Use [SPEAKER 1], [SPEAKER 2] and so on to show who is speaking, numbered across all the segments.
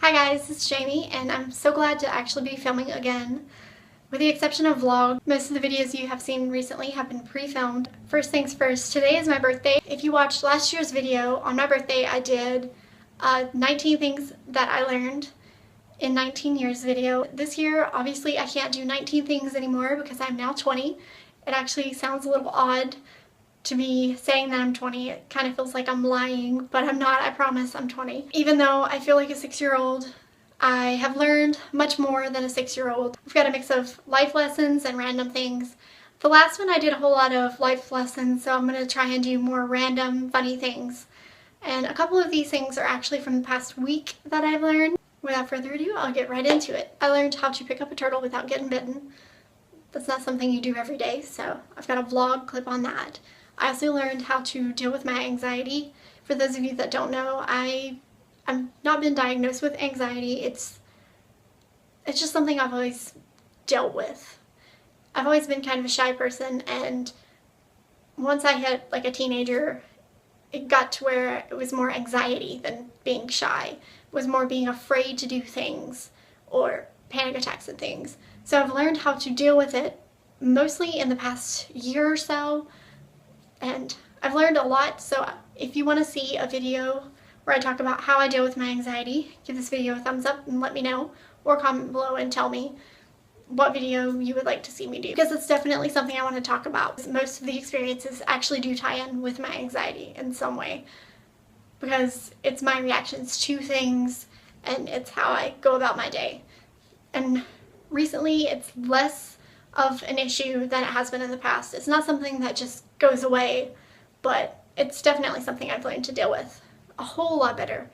[SPEAKER 1] Hi guys, it's Jamie and I'm so glad to actually be filming again. With the exception of vlog, most of the videos you have seen recently have been pre-filmed. First things first, today is my birthday. If you watched last year's video, on my birthday I did 19 things that I learned in 19 years video. This year, obviously I can't do 19 things anymore because I'm now 20. It actually sounds a little odd to me saying that I'm 20. It kind of feels like I'm lying, but I'm not. I promise I'm 20. Even though I feel like a 6-year-old, I have learned much more than a 6-year-old. I've got a mix of life lessons and random things. The last one I did a whole lot of life lessons, so I'm going to try and do more random, funny things. And a couple of these things are actually from the past week that I've learned. Without further ado, I'll get right into it. I learned how to pick up a turtle without getting bitten. That's not something you do every day, so I've got a vlog clip on that. I also learned how to deal with my anxiety. For those of you that don't know, I've not been diagnosed with anxiety. It's just something I've always dealt with. I've always been kind of a shy person, and once I hit like a teenager, it got to where it was more anxiety than being shy. It was more being afraid to do things or panic attacks and things. So I've learned how to deal with it mostly in the past year or so. And I've learned a lot, so if you want to see a video where I talk about how I deal with my anxiety, give this video a thumbs up and let me know, or comment below and tell me what video you would like to see me do, because it's definitely something I want to talk about. Most of the experiences actually do tie in with my anxiety in some way, because it's my reactions to things and it's how I go about my day. And recently it's less of an issue than it has been in the past. It's not something that just goes away, but it's definitely something I've learned to deal with a whole lot better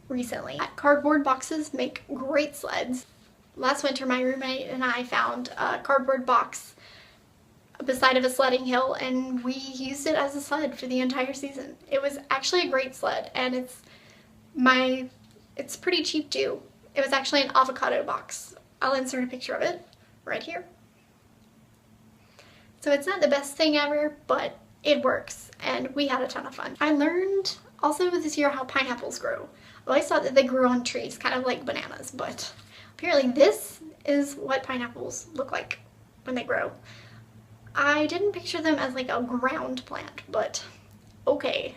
[SPEAKER 1] recently. Cardboard boxes make great sleds. Last winter my roommate and I found a cardboard box beside of a sledding hill and we used it as a sled for the entire season. It was actually a great sled, and it's pretty cheap too. It was actually an avocado box. I'll insert a picture of it right here. So it's not the best thing ever, but it works, and we had a ton of fun. I learned also this year how pineapples grow. I always thought that they grew on trees, kind of like bananas, but apparently this is what pineapples look like when they grow. I didn't picture them as like a ground plant, but okay,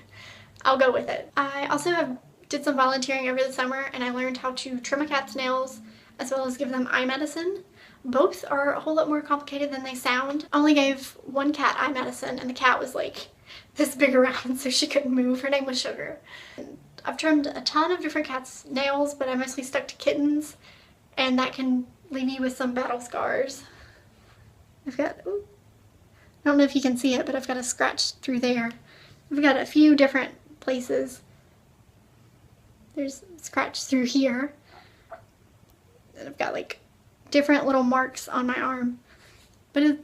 [SPEAKER 1] I'll go with it. I also did some volunteering over the summer, and I learned how to trim a cat's nails as well as give them eye medicine. Both are a whole lot more complicated than they sound. I only gave one cat eye medicine, and the cat was like this big around, so she couldn't move. Her name was Sugar. I've trimmed a ton of different cats' nails, but I mostly stuck to kittens, and that can leave you with some battle scars. I've got, I don't know if you can see it, but I've got a scratch through there. I've got a few different places. There's a scratch through here, and I've got like different little marks on my arm, but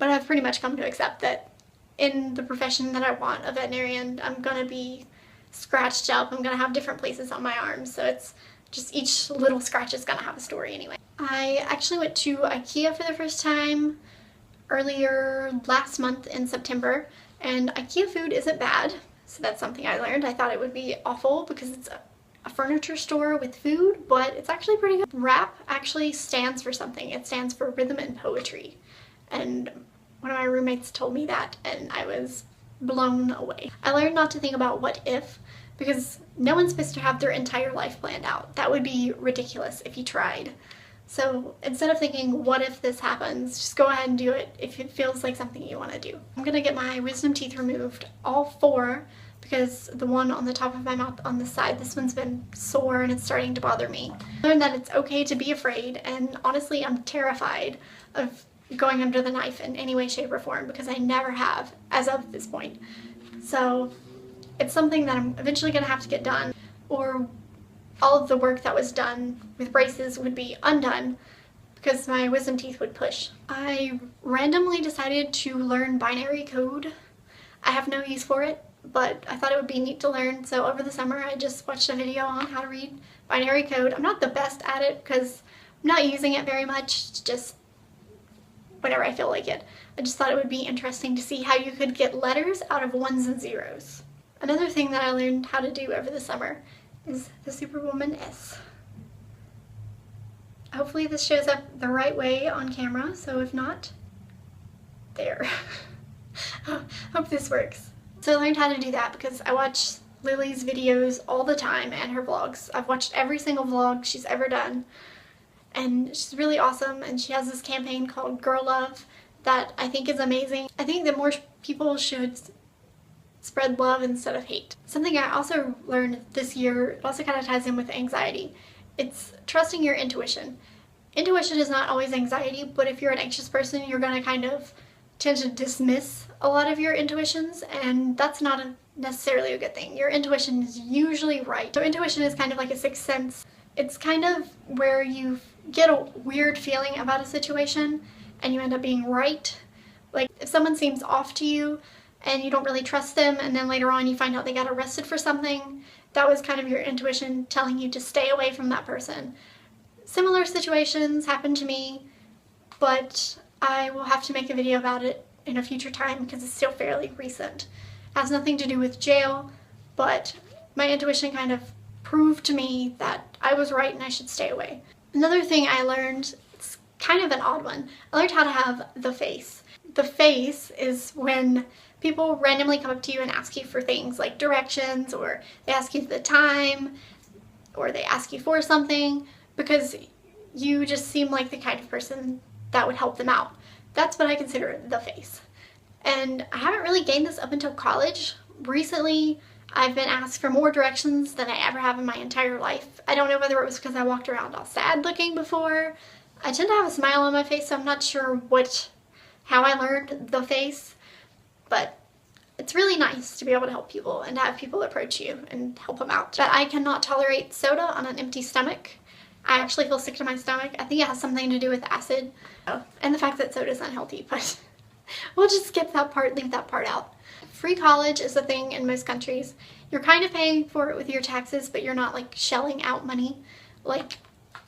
[SPEAKER 1] I've pretty much come to accept that in the profession that I want, a veterinarian, I'm gonna be scratched up. I'm gonna have different places on my arm, so it's just each little scratch is gonna have a story anyway. I actually went to IKEA for the first time earlier last month in September, and IKEA food isn't bad, so that's something I learned. I thought it would be awful because it's a furniture store with food, but it's actually pretty good. RAP actually stands for something. It stands for Rhythm and Poetry, and one of my roommates told me that, and I was blown away. I learned not to think about what if, because no one's supposed to have their entire life planned out. That would be ridiculous if you tried. So instead of thinking, what if this happens, just go ahead and do it if it feels like something you want to do. I'm gonna get my wisdom teeth removed, all 4, because the one on the top of my mouth on the side, this one's been sore and it's starting to bother me. I learned that it's okay to be afraid, and honestly I'm terrified of going under the knife in any way, shape, or form, because I never have as of this point. So it's something that I'm eventually gonna have to get done, or all of the work that was done with braces would be undone because my wisdom teeth would push. I randomly decided to learn binary code. I have no use for it, but I thought it would be neat to learn, so over the summer I just watched a video on how to read binary code. I'm not the best at it because I'm not using it very much. It's just whenever I feel like it. I just thought it would be interesting to see how you could get letters out of ones and zeros. Another thing that I learned how to do over the summer is the Superwoman S. Hopefully this shows up the right way on camera, so if not, there. Hope this works. So I learned how to do that because I watch Lily's videos all the time and her vlogs. I've watched every single vlog she's ever done, and she's really awesome, and she has this campaign called Girl Love that I think is amazing. I think that more people should spread love instead of hate. Something I also learned this year, it also kind of ties in with anxiety. It's trusting your intuition. Intuition is not always anxiety, but if you're an anxious person, you're going to kind of tend to dismiss a lot of your intuitions, and that's not necessarily a good thing. Your intuition is usually right. So intuition is kind of like a sixth sense. It's kind of where you get a weird feeling about a situation and you end up being right. Like if someone seems off to you and you don't really trust them, and then later on you find out they got arrested for something, that was kind of your intuition telling you to stay away from that person. Similar situations happened to me, but I will have to make a video about it in a future time because it's still fairly recent. It has nothing to do with jail, but my intuition kind of proved to me that I was right and I should stay away. Another thing I learned, it's kind of an odd one, I learned how to have the face. The face is when people randomly come up to you and ask you for things like directions, or they ask you the time, or they ask you for something because you just seem like the kind of person that would help them out. That's what I consider the face. And I haven't really gained this up until college. Recently, I've been asked for more directions than I ever have in my entire life. I don't know whether it was because I walked around all sad looking before. I tend to have a smile on my face, so I'm not sure how I learned the face, but it's really nice to be able to help people and to have people approach you and help them out. But I cannot tolerate soda on an empty stomach. I actually feel sick to my stomach. I think it has something to do with acid and the fact that soda is unhealthy, but we'll just skip that part, leave that part out. Free college is a thing in most countries. You're kind of paying for it with your taxes, but you're not like shelling out money like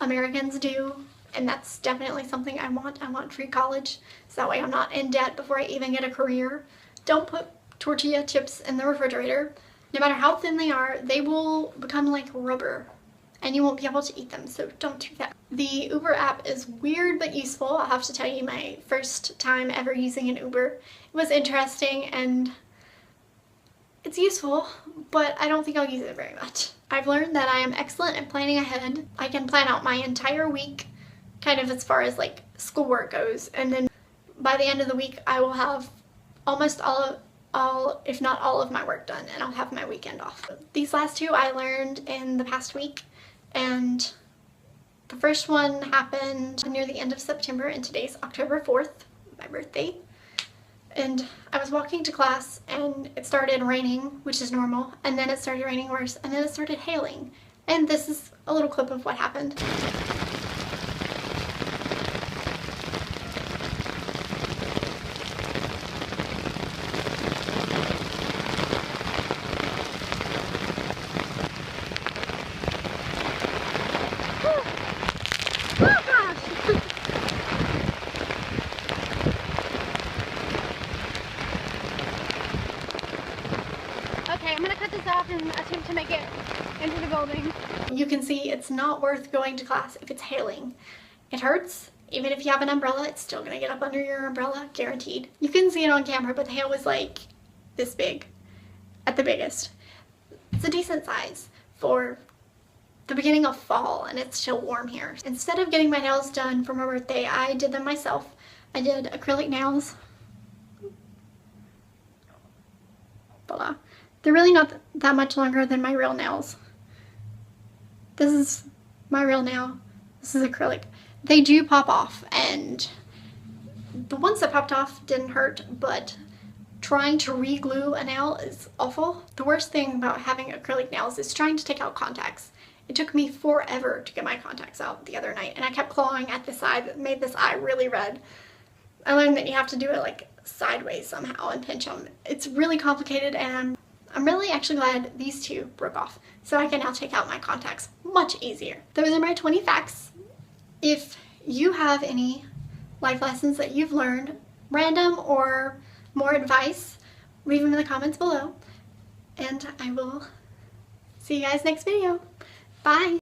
[SPEAKER 1] Americans do. And that's definitely something I want. I want free college, so that way I'm not in debt before I even get a career. Don't put tortilla chips in the refrigerator. No matter how thin they are, they will become like rubber and you won't be able to eat them, so don't do that. The Uber app is weird but useful. I'll have to tell you, my first time ever using an Uber, it was interesting and it's useful, but I don't think I'll use it very much. I've learned that I am excellent at planning ahead. I can plan out my entire week, kind of as far as like schoolwork goes, and then by the end of the week I will have almost all if not all of my work done, and I'll have my weekend off. These last two I learned in the past week, and the first one happened near the end of September, and today's October 4th, my birthday. And I was walking to class and it started raining, which is normal, and then it started raining worse, and then it started hailing. And this is a little clip of what happened. Okay, I'm gonna cut this off and attempt to make it into the building. You can see it's not worth going to class if it's hailing. It hurts. Even if you have an umbrella, it's still gonna get up under your umbrella, guaranteed. You couldn't see it on camera, but the hail was like this big, at the biggest. It's a decent size for the beginning of fall, and it's still warm here. Instead of getting my nails done for my birthday, I did them myself. I did acrylic nails. Voila. They're really not that much longer than my real nails. This is my real nail. This is acrylic. They do pop off, and the ones that popped off didn't hurt, but trying to re-glue a nail is awful. The worst thing about having acrylic nails is trying to take out contacts. It took me forever to get my contacts out the other night, and I kept clawing at this eye that made this eye really red. I learned that you have to do it like sideways somehow and pinch them. It's really complicated, and I'm really actually glad these two broke off, so I can now take out my contacts much easier. Those are my 20 facts. If you have any life lessons that you've learned, random or more advice, leave them in the comments below, and I will see you guys next video. Bye!